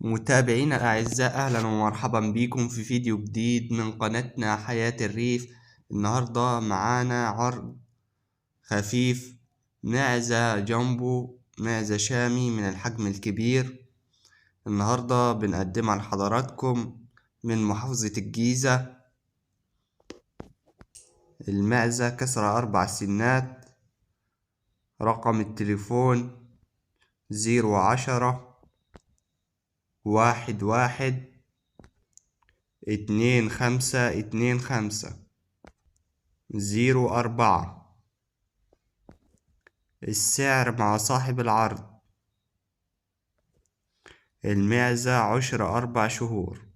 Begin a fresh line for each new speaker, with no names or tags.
متابعينا الأعزاء، أهلا ومرحبا بكم في فيديو جديد من قناتنا حياة الريف. النهاردة معانا عرض خفيف، معزة جامبو، معزة شامي من الحجم الكبير. النهاردة بنقدمها لحضراتكم من محافظة الجيزة. المعزة كسرة 4 سنات. رقم التليفون 010 11 2525 04. السعر مع صاحب العرض. المعزة عشر 4 شهور.